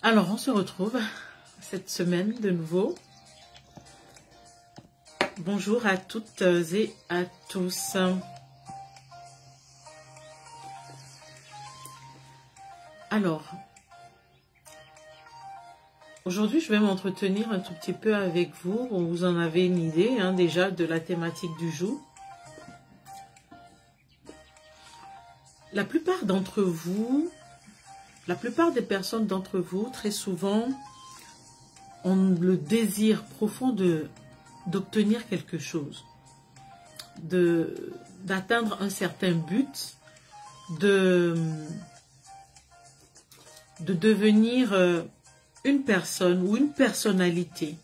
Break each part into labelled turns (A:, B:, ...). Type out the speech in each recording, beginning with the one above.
A: Alors, on se retrouve cette semaine de nouveau. Bonjour à toutes et à tous. Alors, aujourd'hui, je vais m'entretenir un tout petit peu avec vous. Vous en avez une idée déjà de la thématique du jour. La plupart d'entre vous, la plupart des personnes d'entre vous, très souvent, ont le désir profond d'obtenir quelque chose, d'atteindre un certain but, de devenir une personne ou une personnalité.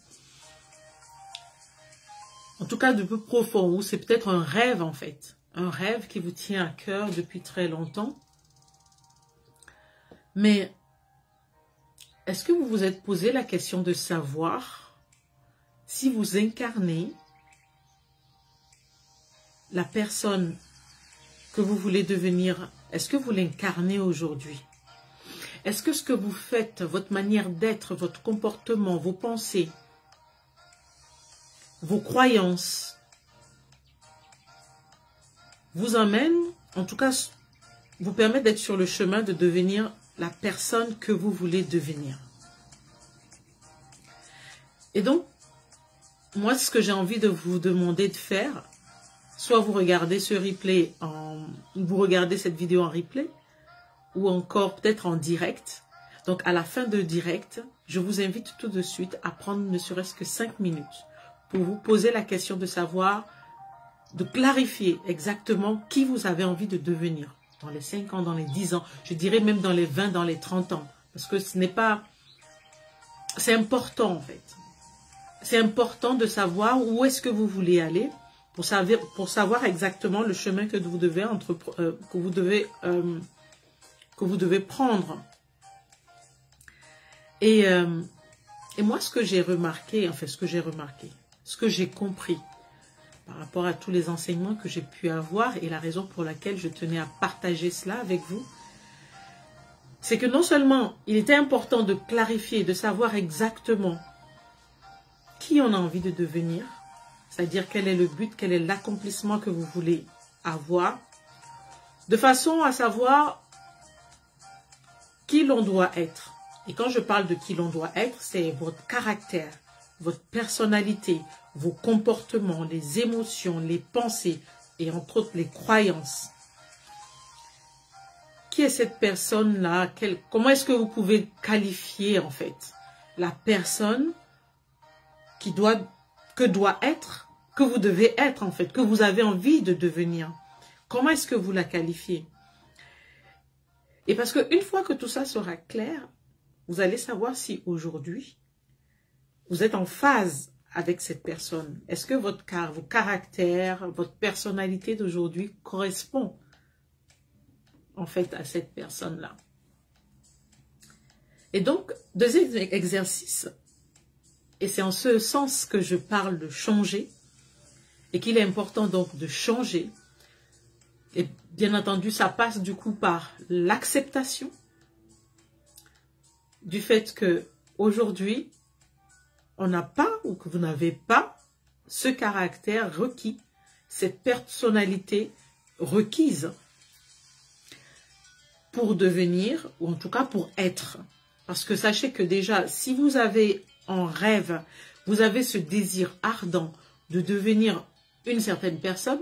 A: En tout cas, de peu profond, ou c'est peut-être un rêve en fait. Un rêve qui vous tient à cœur depuis très longtemps. Mais est-ce que vous vous êtes posé la question de savoir si vous incarnez la personne que vous voulez devenir? Est-ce que vous l'incarnez aujourd'hui? Est-ce que ce que vous faites, votre manière d'être, votre comportement, vos pensées, vos croyances, vous emmènent, en tout cas, vous permettent d'être sur le chemin de devenir la personne que vous voulez devenir? Et donc, moi, ce que j'ai envie de vous demander de faire, soit vous regardez ce replay, vous regardez cette vidéo en replay, ou encore peut-être en direct. Donc, à la fin de direct, je vous invite tout de suite à prendre ne serait-ce que 5 minutes pour vous poser la question de savoir, de clarifier exactement qui vous avez envie de devenir dans les 5 ans, dans les 10 ans, je dirais même dans les 20, dans les 30 ans. Parce que ce n'est pas... C'est important en fait. C'est important de savoir où est-ce que vous voulez aller pour savoir exactement le chemin que vous devez, que vous devez prendre. Et moi, ce que j'ai remarqué, ce que j'ai compris par rapport à tous les enseignements que j'ai pu avoir et la raison pour laquelle je tenais à partager cela avec vous, c'est que non seulement il était important de clarifier, de savoir exactement qui on a envie de devenir, c'est-à-dire quel est le but, quel est l'accomplissement que vous voulez avoir, de façon à savoir qui l'on doit être. Et quand je parle de qui l'on doit être, c'est votre caractère, votre personnalité, vos comportements, les émotions, les pensées et entre autres les croyances. Qui est cette personne-là? Comment est-ce que vous pouvez qualifier en fait la personne que vous devez être en fait, que vous avez envie de devenir? Comment est-ce que vous la qualifiez? Et parce qu'une fois que tout ça sera clair, vous allez savoir si aujourd'hui, vous êtes en phase avec cette personne. Est-ce que vos caractères, votre personnalité d'aujourd'hui correspond en fait à cette personne-là? Et donc, deuxième exercice, et c'est en ce sens que je parle de changer, et qu'il est important donc de changer. Et bien entendu, ça passe du coup par l'acceptation du fait que aujourd'hui, on n'a pas ou que vous n'avez pas ce caractère requis, cette personnalité requise pour devenir, ou en tout cas pour être. Parce que sachez que déjà, si vous avez en rêve, vous avez ce désir ardent de devenir une certaine personne,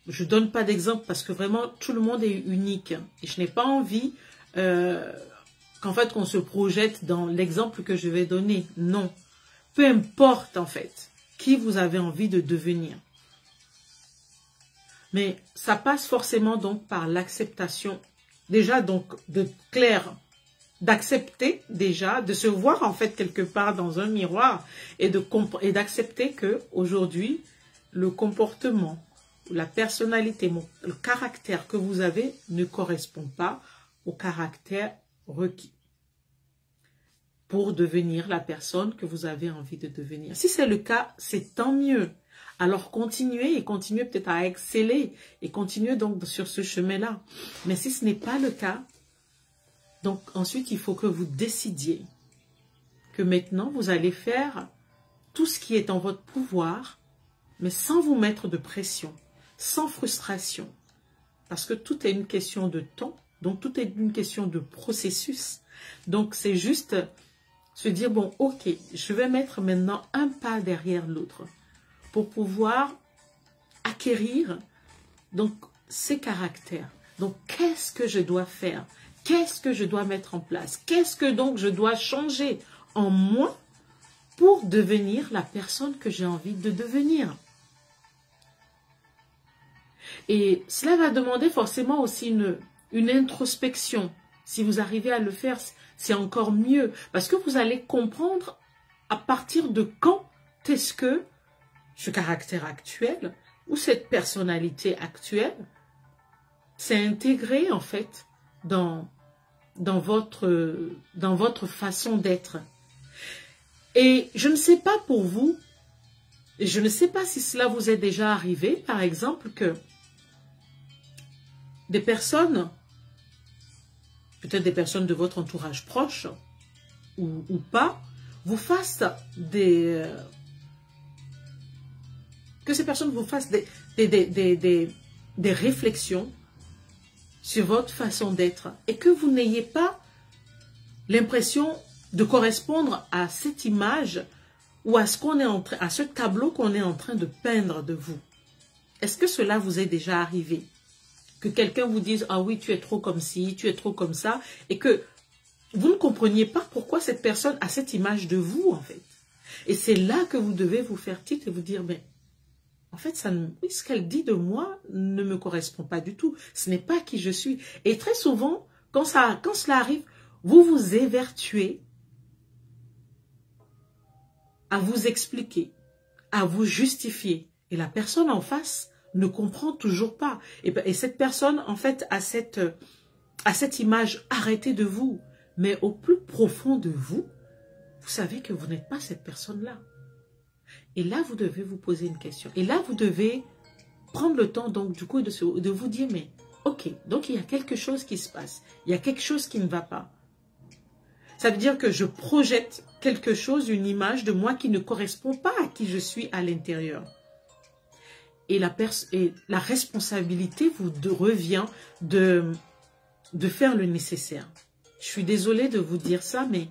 A: je ne donne pas d'exemple parce que vraiment tout le monde est unique. Et je n'ai pas envie qu'en fait qu'on se projette dans l'exemple que je vais donner. Non. Peu importe en fait qui vous avez envie de devenir. Mais ça passe forcément donc par l'acceptation. Déjà donc d'accepter déjà, de se voir en fait quelque part dans un miroir et d'accepter que aujourd'hui le comportement, la personnalité, le caractère que vous avez ne correspond pas au caractère requis pour devenir la personne que vous avez envie de devenir. Si c'est le cas, c'est tant mieux. Alors continuez et continuez peut-être à exceller et continuez donc sur ce chemin-là. Mais si ce n'est pas le cas, Donc ensuite, il faut que vous décidiez que maintenant, vous allez faire tout ce qui est en votre pouvoir, mais sans vous mettre de pression, sans frustration. Parce que tout est une question de temps, donc tout est une question de processus. Donc c'est juste se dire, bon, ok, je vais mettre maintenant un pas derrière l'autre pour pouvoir acquérir donc ces caractères. Donc qu'est-ce que je dois faire? Qu'est-ce que je dois mettre en place? Qu'est-ce que donc je dois changer en moi pour devenir la personne que j'ai envie de devenir? Et cela va demander forcément aussi une introspection. Si vous arrivez à le faire, c'est encore mieux. Parce que vous allez comprendre à partir de quand est-ce que ce caractère actuel ou cette personnalité actuelle s'est intégrée en fait dans votre façon d'être. Et je ne sais pas pour vous, je ne sais pas si cela vous est déjà arrivé, par exemple, que des personnes, peut-être des personnes de votre entourage proche ou pas, vous fassent que ces personnes vous fassent des réflexions sur votre façon d'être et que vous n'ayez pas l'impression de correspondre à cette image ou à ce tableau qu'on est en train de peindre de vous. Est-ce que cela vous est déjà arrivé? Que quelqu'un vous dise, ah oui, tu es trop comme ci, tu es trop comme ça, et que vous ne compreniez pas pourquoi cette personne a cette image de vous, en fait. Et c'est là que vous devez vous faire titre et vous dire, mais en fait, ce qu'elle dit de moi ne me correspond pas du tout. Ce n'est pas qui je suis. Et très souvent, quand cela arrive, vous vous évertuez à vous expliquer, à vous justifier. Et la personne en face ne comprend toujours pas. Et cette personne, en fait, a cette image arrêtée de vous. Mais au plus profond de vous, vous savez que vous n'êtes pas cette personne-là. Et là, vous devez vous poser une question. Et là, vous devez prendre le temps, donc, du coup, de vous dire, mais, ok, donc il y a quelque chose qui se passe. Il y a quelque chose qui ne va pas. Ça veut dire que je projette quelque chose, une image de moi qui ne correspond pas à qui je suis à l'intérieur. Et la responsabilité vous revient de faire le nécessaire. Je suis désolée de vous dire ça, mais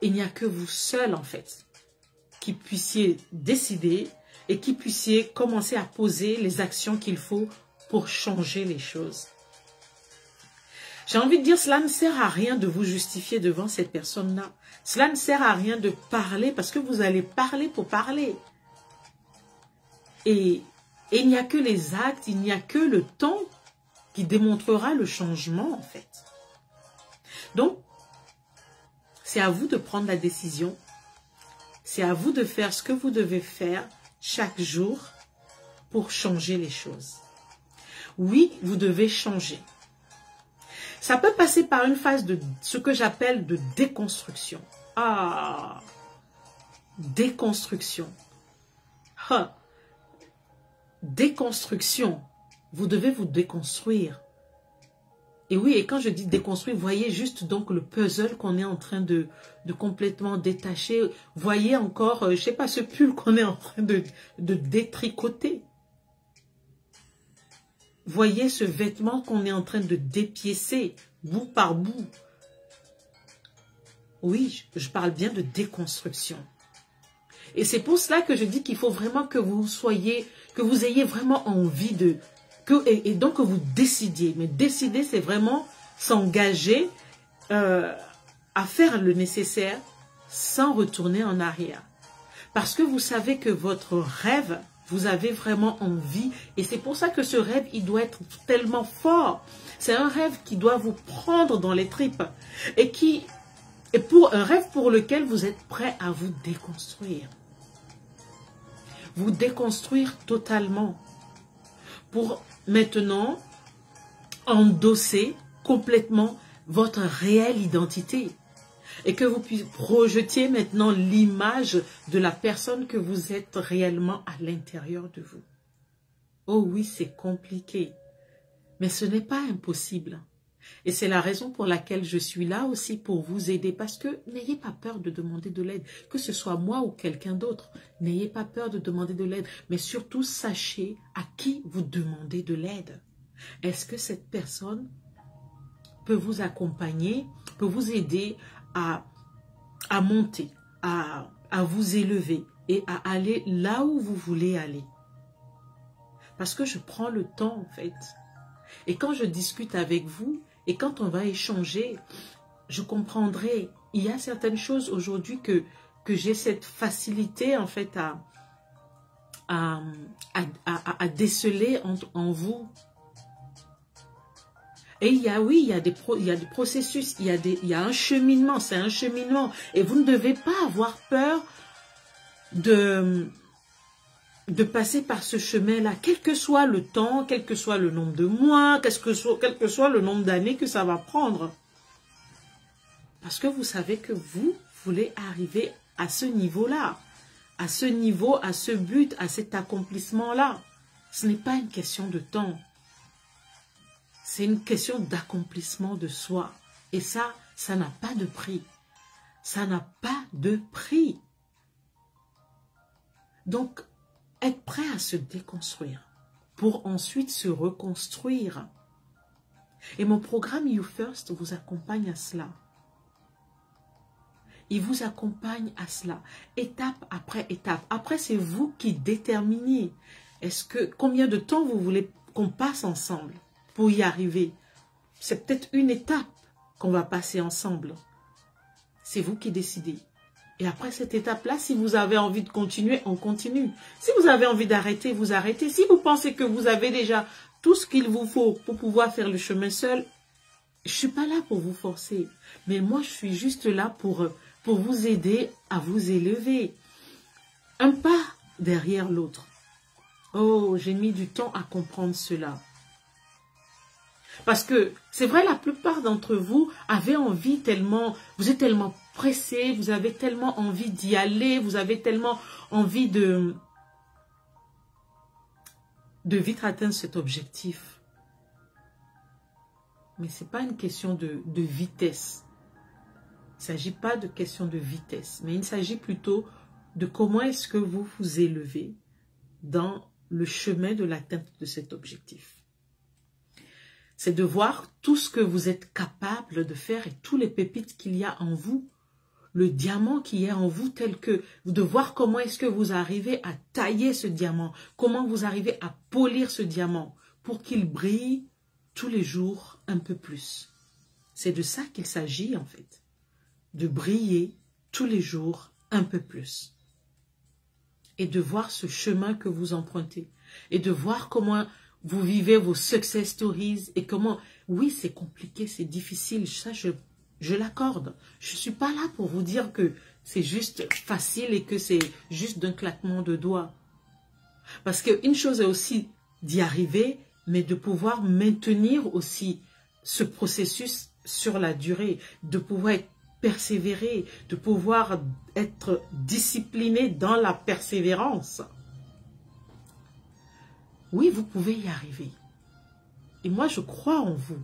A: il n'y a que vous seul, en fait, qui puissiez décider et qui puissiez commencer à poser les actions qu'il faut pour changer les choses. J'ai envie de dire, cela ne sert à rien de vous justifier devant cette personne-là. Cela ne sert à rien de parler parce que vous allez parler pour parler. Et il n'y a que les actes, il n'y a que le temps qui démontrera le changement, en fait. Donc, c'est à vous de prendre la décision. C'est à vous de faire ce que vous devez faire chaque jour pour changer les choses. Oui, vous devez changer. Ça peut passer par une phase de ce que j'appelle de déconstruction. Ah, déconstruction. Ah, déconstruction. Vous devez vous déconstruire. Et oui, et quand je dis déconstruire, voyez juste donc le puzzle qu'on est en train de complètement détacher. Voyez encore, je sais pas, ce pull qu'on est en train de détricoter. Voyez ce vêtement qu'on est en train de dépiécer, bout par bout. Oui, je parle bien de déconstruction. Et c'est pour cela que je dis qu'il faut vraiment que vous ayez vraiment envie et donc que vous décidiez. Mais décider, c'est vraiment s'engager à faire le nécessaire sans retourner en arrière. Parce que vous savez que votre rêve, vous avez vraiment envie. Et c'est pour ça que ce rêve, il doit être tellement fort. C'est un rêve qui doit vous prendre dans les tripes. Et pour un rêve pour lequel vous êtes prêt à vous déconstruire. Vous déconstruire totalement. Pour maintenant endosser complètement votre réelle identité. Et que vous puissiez projeter maintenant l'image de la personne que vous êtes réellement à l'intérieur de vous. Oh oui, c'est compliqué. Mais ce n'est pas impossible. Et c'est la raison pour laquelle je suis là aussi pour vous aider. Parce que n'ayez pas peur de demander de l'aide. Que ce soit moi ou quelqu'un d'autre. N'ayez pas peur de demander de l'aide. Mais surtout, sachez à qui vous demandez de l'aide. Est-ce que cette personne peut vous accompagner, peut vous aider à monter, à vous élever et à aller là où vous voulez aller? Parce que je prends le temps en fait. Et quand je discute avec vous, et quand on va échanger, je comprendrai. Il y a certaines choses aujourd'hui que j'ai cette facilité en fait à déceler en vous. Et il y a des processus, il y a un cheminement, c'est un cheminement. Et vous ne devez pas avoir peur de passer par ce chemin-là, quel que soit le temps, quel que soit le nombre de mois, quel que soit le nombre d'années que ça va prendre. Parce que vous savez que vous voulez arriver à ce niveau-là, à ce niveau, à ce but, à cet accomplissement-là. Ce n'est pas une question de temps. C'est une question d'accomplissement de soi. Et ça n'a pas de prix. Ça n'a pas de prix. Donc, être prêt à se déconstruire pour ensuite se reconstruire. Et mon programme You First vous accompagne à cela. Il vous accompagne à cela, étape après étape. Après, c'est vous qui déterminez. Combien de temps vous voulez qu'on passe ensemble pour y arriver? C'est peut-être une étape qu'on va passer ensemble. C'est vous qui décidez. Et après cette étape-là, si vous avez envie de continuer, on continue. Si vous avez envie d'arrêter, vous arrêtez. Si vous pensez que vous avez déjà tout ce qu'il vous faut pour pouvoir faire le chemin seul, je ne suis pas là pour vous forcer. Mais moi, je suis juste là pour vous aider à vous élever. Un pas derrière l'autre. Oh, j'ai mis du temps à comprendre cela. Parce que c'est vrai, la plupart d'entre vous avaient envie tellement, vous êtes tellement pressés, vous avez tellement envie d'y aller, vous avez tellement envie de vite atteindre cet objectif. Mais ce n'est pas une question de vitesse. Il ne s'agit pas de question de vitesse, mais il s'agit plutôt de comment est-ce que vous vous élevez dans le chemin de l'atteinte de cet objectif. C'est de voir tout ce que vous êtes capable de faire et tous les pépites qu'il y a en vous, le diamant qui est en vous, tel que de voir comment est-ce que vous arrivez à tailler ce diamant, comment vous arrivez à polir ce diamant pour qu'il brille tous les jours un peu plus. C'est de ça qu'il s'agit en fait, de briller tous les jours un peu plus. Et de voir ce chemin que vous empruntez et de voir comment vous vivez vos success stories et comment, oui, c'est compliqué, c'est difficile, ça je l'accorde. Je ne suis pas là pour vous dire que c'est juste facile et que c'est juste d'un claquement de doigts. Parce qu'une chose est aussi d'y arriver, mais de pouvoir maintenir aussi ce processus sur la durée, de pouvoir être persévérer, de pouvoir être discipliné dans la persévérance. Oui, vous pouvez y arriver. Et moi, je crois en vous.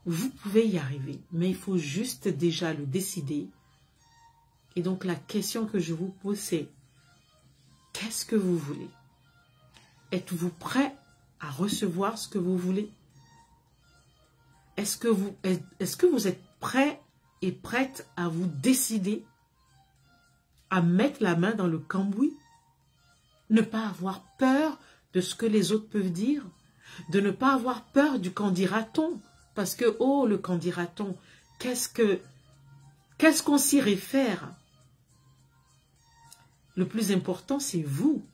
A: Vous pouvez y arriver, mais il faut juste déjà le décider. Et donc, la question que je vous pose, c'est qu'est-ce que vous voulez? Êtes-vous prêt à recevoir ce que vous voulez? Est-ce que vous êtes prêt et prête à vous décider à mettre la main dans le cambouis? Ne pas avoir peur de ce que les autres peuvent dire, de ne pas avoir peur du qu'en dira-t-on, parce que, oh, le qu'en dira-t-on, qu'est-ce qu'on s'y réfère? Le plus important, c'est vous.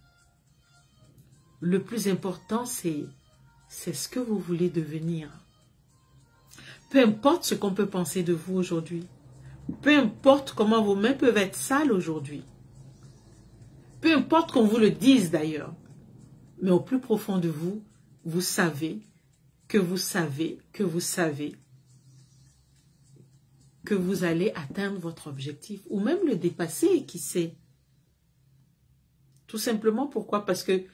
A: Le plus important, c'est ce que vous voulez devenir. Peu importe ce qu'on peut penser de vous aujourd'hui, peu importe comment vos mains peuvent être sales aujourd'hui, peu importe qu'on vous le dise d'ailleurs, mais au plus profond de vous, vous savez que vous savez que vous savez que vous allez atteindre votre objectif ou même le dépasser, qui sait. Tout simplement pourquoi? Parce que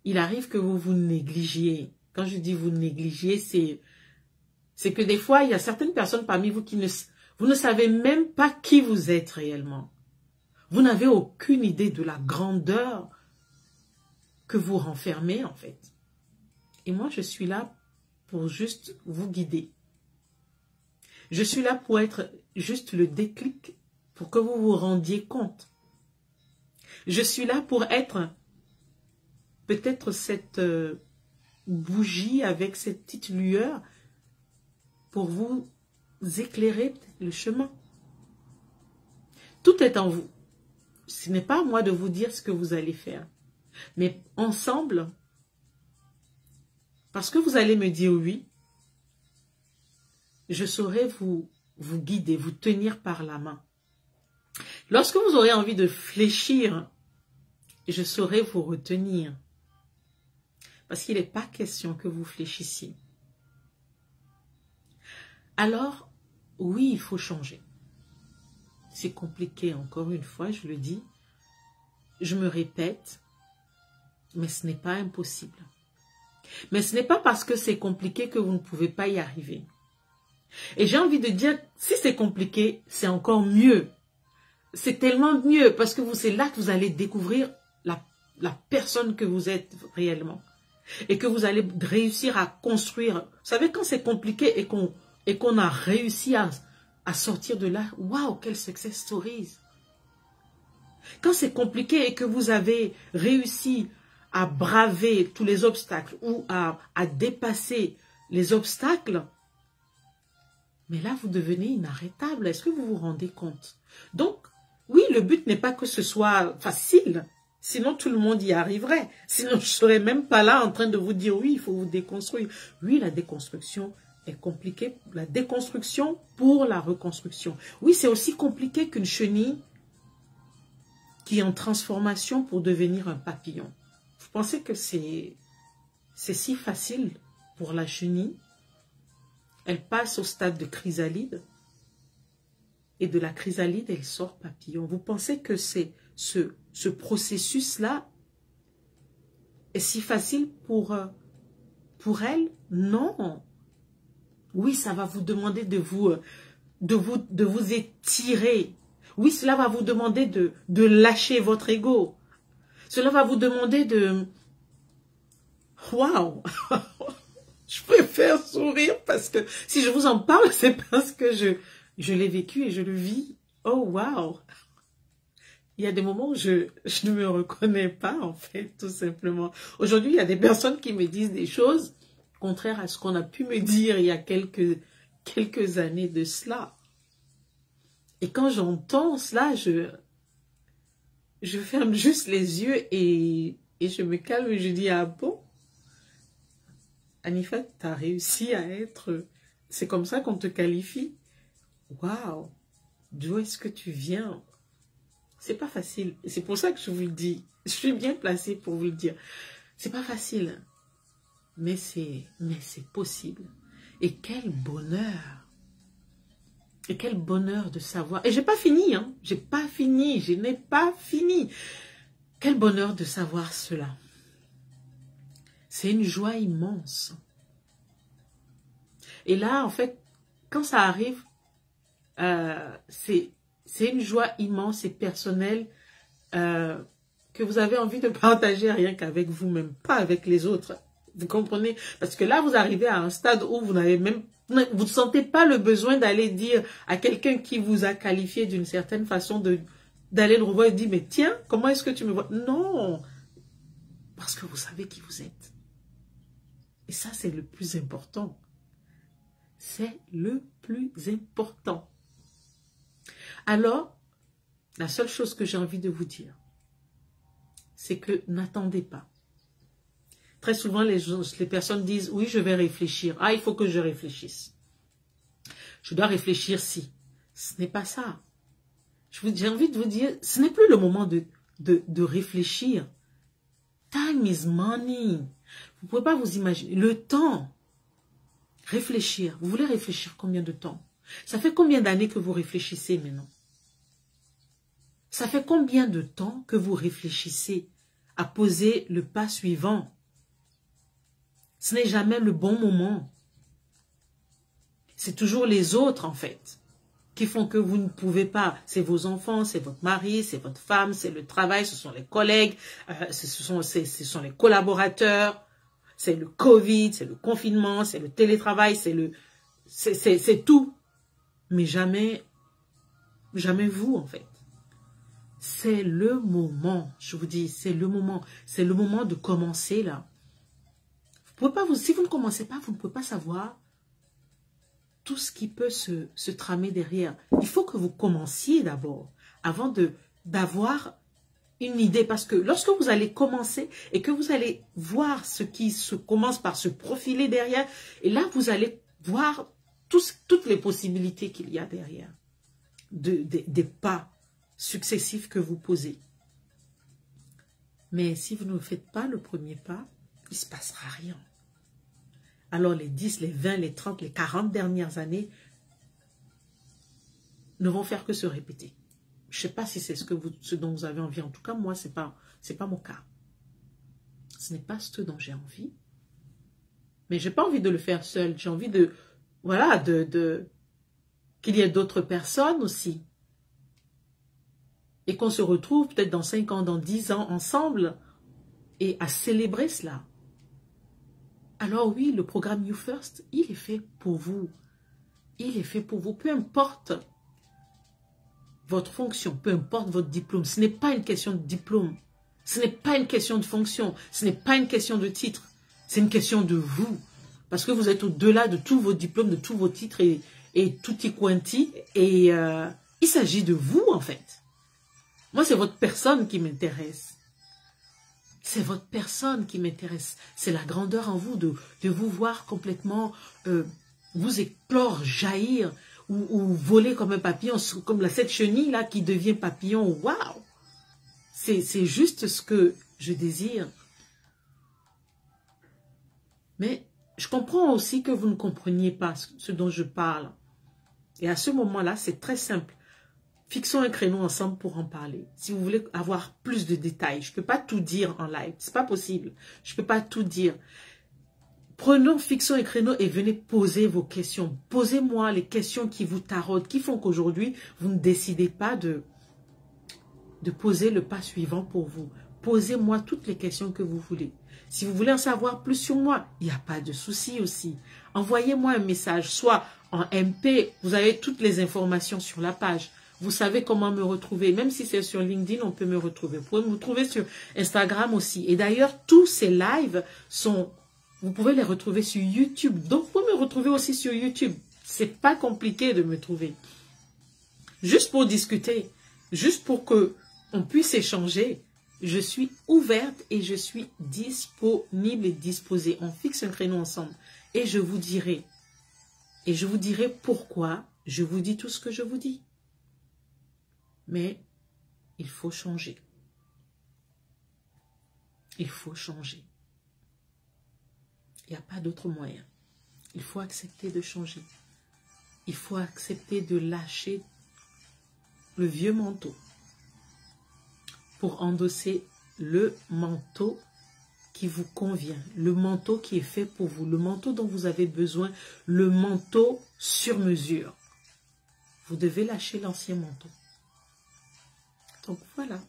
A: il arrive que vous vous négligiez. Quand je dis vous négligiez, c'est C'est que des fois, il y a certaines personnes parmi vous qui vous ne savez même pas qui vous êtes réellement. Vous n'avez aucune idée de la grandeur que vous renfermez en fait. Et moi, je suis là pour juste vous guider. Je suis là pour être juste le déclic pour que vous vous rendiez compte. Je suis là pour être peut-être cette bougie avec cette petite lueur pour vous éclairer le chemin. Tout est en vous. Ce n'est pas à moi de vous dire ce que vous allez faire. Mais ensemble, parce que vous allez me dire oui, je saurai vous guider, vous tenir par la main. Lorsque vous aurez envie de fléchir, je saurai vous retenir. Parce qu'il n'est pas question que vous fléchissiez. Alors, oui, il faut changer. C'est compliqué, encore une fois, je le dis. Je me répète, mais ce n'est pas impossible. Mais ce n'est pas parce que c'est compliqué que vous ne pouvez pas y arriver. Et j'ai envie de dire, si c'est compliqué, c'est encore mieux. C'est tellement mieux parce que c'est là que vous allez découvrir la personne que vous êtes réellement. Et que vous allez réussir à construire. Vous savez, quand c'est compliqué et qu'on a réussi à sortir de là, waouh, quelle success stories. Quand c'est compliqué et que vous avez réussi à braver tous les obstacles ou à dépasser les obstacles, mais là, vous devenez inarrêtable. Est-ce que vous vous rendez compte? Donc, oui, le but n'est pas que ce soit facile. Sinon, tout le monde y arriverait. Sinon, je ne serais même pas là en train de vous dire, oui, il faut vous déconstruire. Oui, la déconstruction est compliquée. La déconstruction pour la reconstruction. Oui, c'est aussi compliqué qu'une chenille qui est en transformation pour devenir un papillon. Vous pensez que c'est si facile pour la chenille? Elle passe au stade de chrysalide. Et de la chrysalide, elle sort papillon. Vous pensez que ce processus-là est si facile pour elle? Non. Oui, ça va vous demander de vous étirer. Oui, cela va vous demander de lâcher votre ego. Cela va vous demander de... Waouh. Je préfère sourire parce que si je vous en parle, c'est parce que je l'ai vécu et je le vis. Oh, waouh. Il y a des moments où je ne me reconnais pas, en fait, tout simplement. Aujourd'hui, il y a des personnes qui me disent des choses contraires à ce qu'on a pu me dire il y a quelques années de cela. Et quand j'entends cela, je ferme juste les yeux et je me calme et je dis, ah bon? Anifa, tu as réussi à être... C'est comme ça qu'on te qualifie? Waouh! D'où est-ce que tu viens? C'est pas facile. C'est pour ça que je vous le dis. Je suis bien placée pour vous le dire. C'est pas facile. Mais c'est possible. Et quel bonheur! Et quel bonheur de savoir. Et j'ai pas fini, hein. J'ai pas fini. Je n'ai pas fini. Quel bonheur de savoir cela. C'est une joie immense. Et là, en fait, quand ça arrive, c'est une joie immense et personnelle que vous avez envie de partager rien qu'avec vous-même, pas avec les autres. Vous comprenez? Parce que là, vous arrivez à un stade où vous n'avez même... Vous ne sentez pas le besoin d'aller dire à quelqu'un qui vous a qualifié d'une certaine façon d'aller le revoir et dire, mais tiens, comment est-ce que tu me vois? Non! Parce que vous savez qui vous êtes. Et ça, c'est le plus important. C'est le plus important. Alors, la seule chose que j'ai envie de vous dire, c'est que n'attendez pas. Très souvent, les personnes disent, oui, je vais réfléchir. Ah, il faut que je réfléchisse. Je dois réfléchir si. Ce n'est pas ça. J'ai envie de vous dire, ce n'est plus le moment de réfléchir. Time is money. Vous ne pouvez pas vous imaginer. Le temps. Réfléchir. Vous voulez réfléchir combien de temps? Ça fait combien d'années que vous réfléchissez maintenant? Ça fait combien de temps que vous réfléchissez à poser le pas suivant? Ce n'est jamais le bon moment. C'est toujours les autres, en fait, qui font que vous ne pouvez pas. C'est vos enfants, c'est votre mari, c'est votre femme, c'est le travail, ce sont les collègues, ce sont les collaborateurs, c'est le Covid, c'est le confinement, c'est le télétravail, c'est tout. Mais jamais vous, en fait. C'est le moment, je vous dis, c'est le moment. C'est le moment de commencer, là. Vous pouvez pas si vous ne commencez pas, vous ne pouvez pas savoir tout ce qui peut se tramer derrière. Il faut que vous commenciez d'abord, avant d'avoir une idée. Parce que lorsque vous allez commencer et que vous allez voir ce qui commence par se profiler derrière, et là, vous allez voir toutes les possibilités qu'il y a derrière, des pas successifs que vous posez. Mais si vous ne faites pas le premier pas, il ne se passera rien. Alors les 10, les 20, les 30, les 40 dernières années ne vont faire que se répéter. Je ne sais pas si c'est ce dont vous avez envie. En tout cas, moi, ce n'est pas mon cas. Ce n'est pas ce dont j'ai envie. Mais je n'ai pas envie de le faire seul. J'ai envie qu'il y ait d'autres personnes aussi. Et qu'on se retrouve peut-être dans 5 ans, dans 10 ans ensemble et à célébrer cela. Alors oui, le programme You First, il est fait pour vous. Il est fait pour vous. Peu importe votre fonction, peu importe votre diplôme. Ce n'est pas une question de diplôme. Ce n'est pas une question de fonction. Ce n'est pas une question de titre. C'est une question de vous. Parce que vous êtes au-delà de tous vos diplômes, de tous vos titres et tutti quanti. Et il s'agit de vous, en fait. Moi, c'est votre personne qui m'intéresse. C'est votre personne qui m'intéresse. C'est la grandeur en vous de vous voir complètement vous éclore, jaillir ou voler comme un papillon, comme cette chenille là qui devient papillon. Waouh! C'est juste ce que je désire. Mais je comprends aussi que vous ne compreniez pas ce dont je parle. Et à ce moment-là, c'est très simple. Fixons un créneau ensemble pour en parler. Si vous voulez avoir plus de détails, je ne peux pas tout dire en live. Ce n'est pas possible. Je ne peux pas tout dire. Fixons un créneau et venez poser vos questions. Posez-moi les questions qui vous taraudent, qui font qu'aujourd'hui, vous ne décidez pas de poser le pas suivant pour vous. Posez-moi toutes les questions que vous voulez. Si vous voulez en savoir plus sur moi, il n'y a pas de souci aussi. Envoyez-moi un message, soit en MP, vous avez toutes les informations sur la page. Vous savez comment me retrouver. Même si c'est sur LinkedIn, on peut me retrouver. Vous pouvez me trouver sur Instagram aussi. Et d'ailleurs, tous ces lives vous pouvez les retrouver sur YouTube. Donc, vous pouvez me retrouver aussi sur YouTube. C'est pas compliqué de me trouver. Juste pour discuter, juste pour que on puisse échanger, je suis ouverte et je suis disponible et disposée. On fixe un créneau ensemble et je vous dirai. Et je vous dirai pourquoi je vous dis tout ce que je vous dis. Mais il faut changer. Il faut changer. Il n'y a pas d'autre moyen. Il faut accepter de changer. Il faut accepter de lâcher le vieux manteau pour endosser le manteau qui vous convient, le manteau qui est fait pour vous, le manteau dont vous avez besoin, le manteau sur mesure. Vous devez lâcher l'ancien manteau. Donc voilà.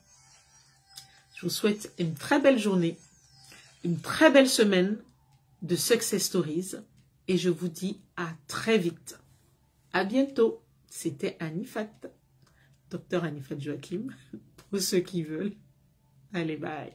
A: Je vous souhaite une très belle journée, une très belle semaine de Success Stories et je vous dis à très vite. À bientôt. C'était Anifat, Dr Anifat Joachim, pour ceux qui veulent. Allez, bye.